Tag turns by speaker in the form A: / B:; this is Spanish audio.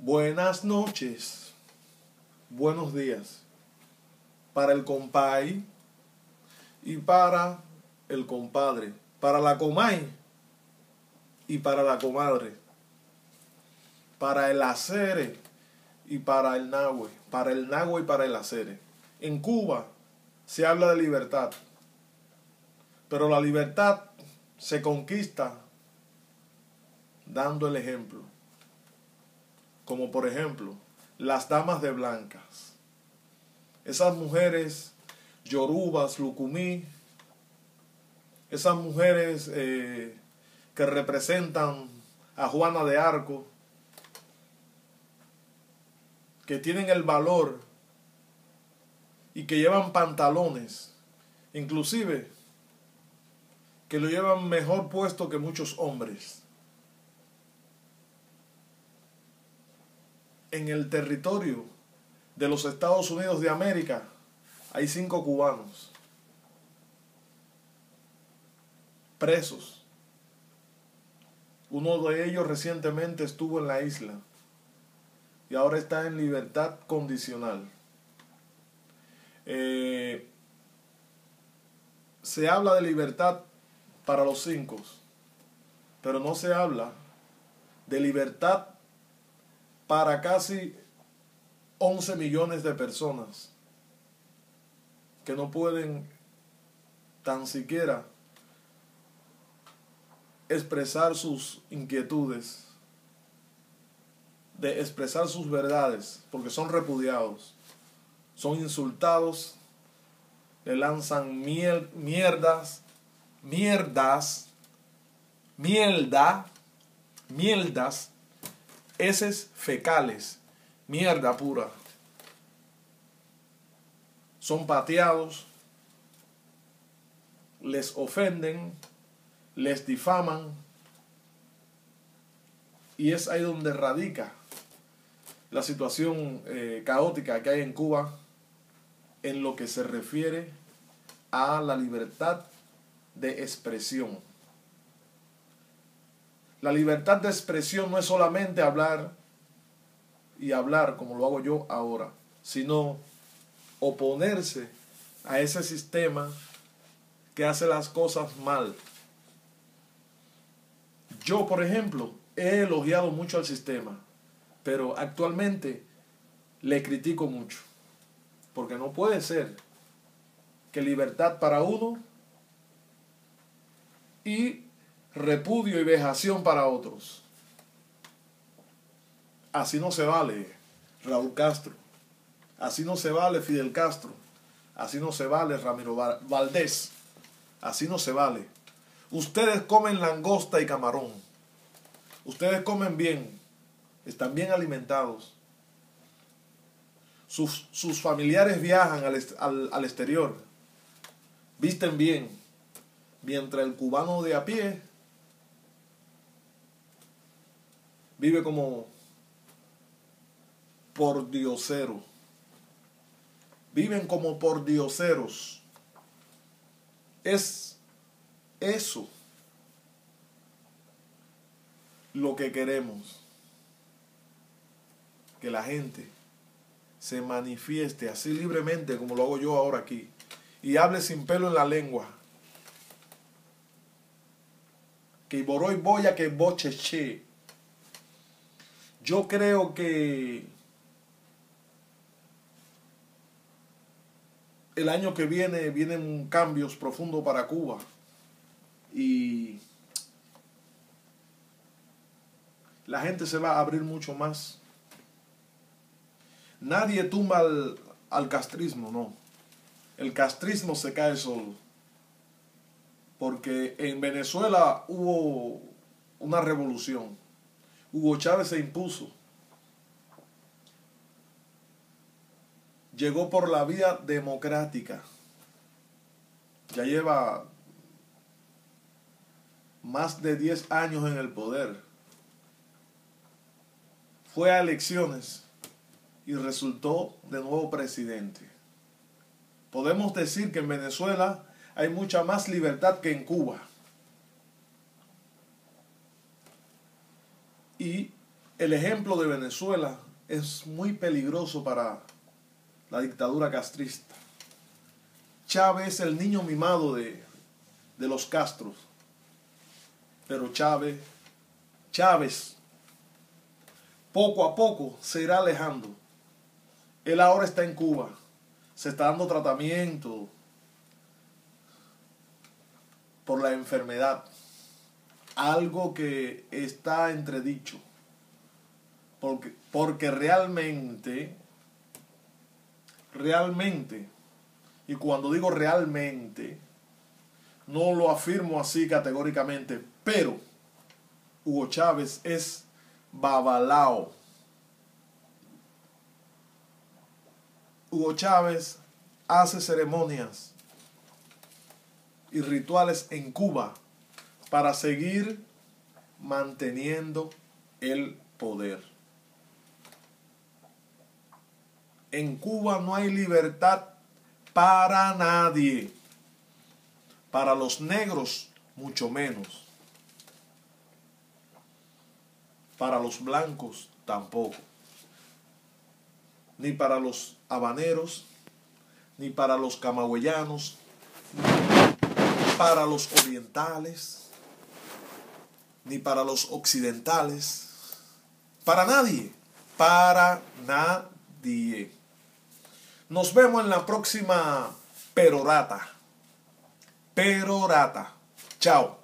A: Buenas noches, buenos días para el compay y para el compadre, para la comay y para la comadre, para el acere y para el nahue y para el acere. En Cuba se habla de libertad, pero la libertad se conquista dando el ejemplo. Como por ejemplo, las damas de blancas. Esas mujeres yorubas, lucumí, esas mujeres que representan a Juana de Arco, que tienen el valor y que llevan pantalones, inclusive que lo llevan mejor puesto que muchos hombres. En el territorio de los Estados Unidos de América hay 5 cubanos presos. Uno de ellos recientemente estuvo en la isla y ahora está en libertad condicional. Se habla de libertad para los 5, pero no se habla de libertad para casi 11 millones de personas que no pueden tan siquiera expresar sus inquietudes, de expresar sus verdades, porque son repudiados, son insultados, le lanzan mierdas, heces fecales, mierda pura. Son pateados, les ofenden, les difaman, y es ahí donde radica la situación caótica que hay en Cuba en lo que se refiere a la libertad de expresión. La libertad de expresión no es solamente hablar y hablar como lo hago yo ahora, sino oponerse a ese sistema que hace las cosas mal. Yo, por ejemplo, he elogiado mucho al sistema, pero actualmente le critico mucho, porque no puede ser que libertad para uno y repudio y vejación para otros. Así no se vale, Raúl Castro. Así no se vale, Fidel Castro. Así no se vale, Ramiro Valdés. Así no se vale. Ustedes comen langosta y camarón. Ustedes comen bien. Están bien alimentados. Sus familiares viajan al exterior. Visten bien. Mientras el cubano de a pie vive como pordiosero. Viven como pordioseros. Es eso lo que queremos. Que la gente se manifieste así libremente como lo hago yo ahora aquí. Y hable sin pelo en la lengua. Que boroy boya que bocheche. Yo creo que el año que vienen cambios profundos para Cuba. Y la gente se va a abrir mucho más. Nadie tumba al castrismo, no. El castrismo se cae solo. Porque en Venezuela hubo una revolución. Hugo Chávez se impuso. Llegó por la vía democrática. Ya lleva más de 10 años en el poder. Fue a elecciones y resultó de nuevo presidente. Podemos decir que en Venezuela hay mucha más libertad que en Cuba. Y el ejemplo de Venezuela es muy peligroso para la dictadura castrista. Chávez es el niño mimado de los Castros. Pero Chávez, poco a poco se irá alejando. Él ahora está en Cuba. Se está dando tratamiento por la enfermedad. Algo que está entredicho. Porque realmente, y cuando digo realmente, no lo afirmo así categóricamente, pero Hugo Chávez es babalao. Hugo Chávez hace ceremonias y rituales en Cuba para seguir manteniendo el poder. En Cuba no hay libertad para nadie. Para los negros, mucho menos. Para los blancos, tampoco. Ni para los habaneros, ni para los camagüeyanos, ni para los orientales, ni para los occidentales. Para nadie. Para nadie. Nos vemos en la próxima perorata. Chao.